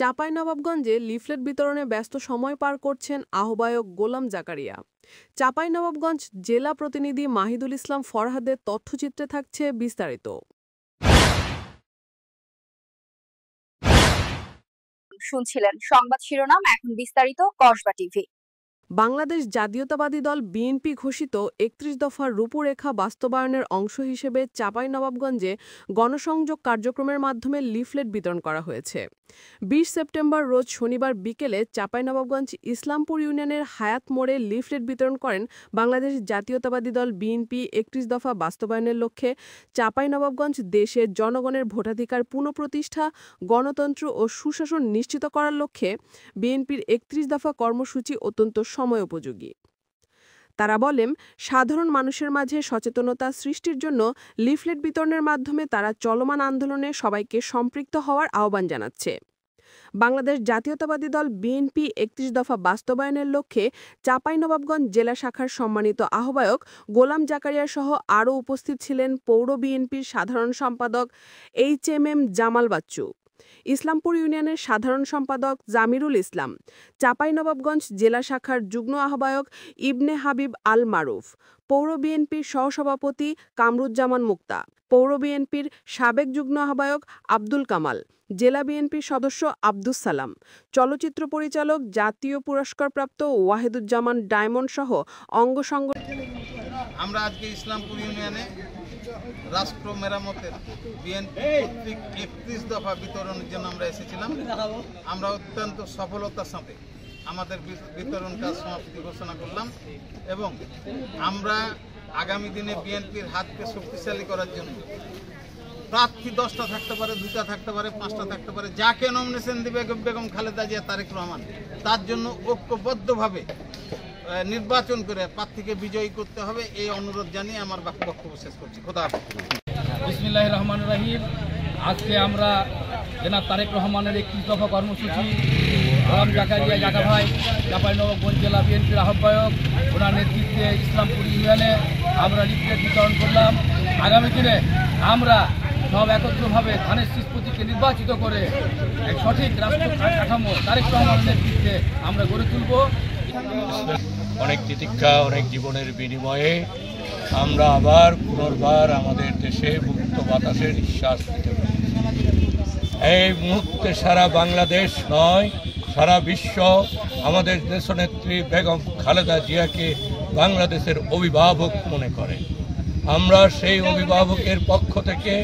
চাঁপাইনবাবগঞ্জে leaflet বিতরণে ব্যস্ত সময় পার করছেন আহ্বায়ক গোলাম জাকারিয়া। চাঁপাইনবাবগঞ্জ জেলা প্রতিনিধি মাহিদুল ইসলাম ফরহাদের তথ্যচিত্রে থাকছে বিস্তারিত। শুনছিলেন সংবাদ শিরোনাম, এখন বিস্তারিত। কসবা টিভি। বাংলাদেশ জাতীয়তাবাদী দল বিএনপি ঘোষিত ৩১ দফার রূপরেখা বাস্তবায়নের অংশ হিসেবে চাঁপাইনবাবগঞ্জে গণসংযোগ কার্যক্রমের মাধ্যমে লিফলেট বিতরণ করা হয়েছে। ২০ সেপ্টেম্বর রোজ শনিবার বিকেলে চাঁপাইনবাবগঞ্জ ইসলামপুর ইউনিয়নের হায়াত মোড়ে লিফলেট বিতরণ করেন বাংলাদেশ জাতীয়তাবাদী দল বিএনপি ৩১ দফা বাস্তবায়নের লক্ষ্যে চাঁপাইনবাবগঞ্জ দেশের জনগণের ভোটাধিকার পুনঃপ্রতিষ্ঠা, গণতন্ত্র ও সুশাসন নিশ্চিত করার লক্ষ্যে বিএনপির ৩১ দফা কর্মসূচি অত্যন্ত সময়োপযোগী। তারা বলেন, সাধারণ মানুষের মাঝে সচেতনতা সৃষ্টির জন্য লিফলেট বিতরণের মাধ্যমে তারা চলমান আন্দোলনে সবাইকে সম্পৃক্ত হওয়ার আহ্বান জানাচ্ছে। বাংলাদেশ জাতীয়তাবাদী দল বিএনপি ৩১ দফা বাস্তবায়নের লক্ষ্যে চাঁপাইনবাবগঞ্জ জেলা শাখার সম্মানিত আহ্বায়ক গোলাম জাকারিয়া সহ আরও উপস্থিত ছিলেন পৌর বিএনপির সাধারণ সম্পাদক HMM জামাল বাচ্চু, ইসলামপুর ইউনিয়নের সাধারণ সম্পাদক জামিরুল ইসলাম, চাঁপাইনবাবগঞ্জ জেলা শাখার যুগ্ম আহ্বায়ক ইবনে হাবিব আল মারুফ, পৌর বিএনপির সহসভাপতি কামরুজ্জামান মুক্তা, পৌর বিএনপির সাবেক যুগ্ম আহ্বায়ক আব্দুল কামাল, জেলা বিএনপির সদস্য আব্দুস সালাম, চলচ্চিত্র পরিচালক জাতীয় পুরস্কারপ্রাপ্ত ওয়াহিদুজ্জামান ডায়মন্ড সহ অঙ্গ সংগঠন। আমরা আজকে ইসলামপুর ইউনিয়নে রাষ্ট্র মেরামতের বিএনপি কর্তৃক ৩১ দফা বিতরণের জন্য আমরা এসেছিলাম। আমরা অত্যন্ত সফলতার সাথে আমাদের বিতরণ কাজ সমাপ্তি ঘোষণা করলাম এবং আমরা আগামী দিনে বিএনপির হাতকে শক্তিশালী করার জন্য প্রার্থী 10টা থাকতে পারে, 2টা থাকতে পারে, 5টা থাকতে পারে, যাকে নমিনেশন দিবে বেগম খালেদা জিয়া, তারেক রহমান, তার জন্য ঐক্যবদ্ধভাবে নির্বাচন করে প্রার্থীকে বিজয়ী করতে হবে, এই অনুরোধ জানিয়ে আমার বক্তব্য শেষ করছি। খোদা হাফেজ। বিসমিল্লাহির রহমানির রহিম। আজকে আমরা জনাব তারেক রহমানের 31 দফা কর্মসূচি গোলাম জাকারিয়া জাকা ভাই চাঁপাইনবাবগঞ্জ জেলা বিএনপির আহ্বায়ক, ওনার নেতৃত্বে ইসলামপুর ইউনিয়নে আমরা লিফলেট বিতরণ করলাম। আগামী দিনে আমরা সব একত্রভাবে ধানের শীষ প্রতীককে নির্বাচিত করে এক সঠিক রাষ্ট্র কাঠামো তারেক রহমানের নেতৃত্বে আমরা গড়ে তুলব। অনেক তিতিক্ষা, অনেক জীবনের বিনিময়ে আমরা আবার পুনর্বার আমাদের দেশে মুক্ত বাতাসে নিঃশ্বাস নিতে পারি। এই মুহূর্তে সারা বাংলাদেশ নয়, সারা বিশ্ব আমাদের দেশনেত্রী বেগম খালেদা জিয়াকে বাংলাদেশের অভিভাবক মনে করে। আমরা সেই অভিভাবকের পক্ষ থেকে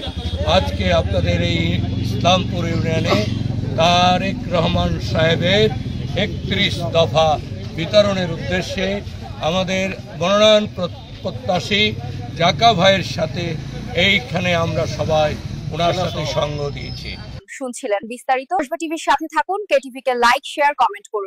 আজকে আপনাদের এই ইসলামপুর ইউনিয়নে তারেক রহমান সাহেবের ৩১ দফা বিতরণের উদ্দেশ্যে আমাদের মনোনয়ন প্রত্যাশী জাকা ভাইয়ের সাথে এইখানে আমরা সবাই ওনার সাথে সঙ্গ দিয়েছি। শুনছিলেন বিস্তারিত। কসবা টিভির সাথে থাকুন, KTV কে লাইক, শেয়ার, কমেন্ট করুন।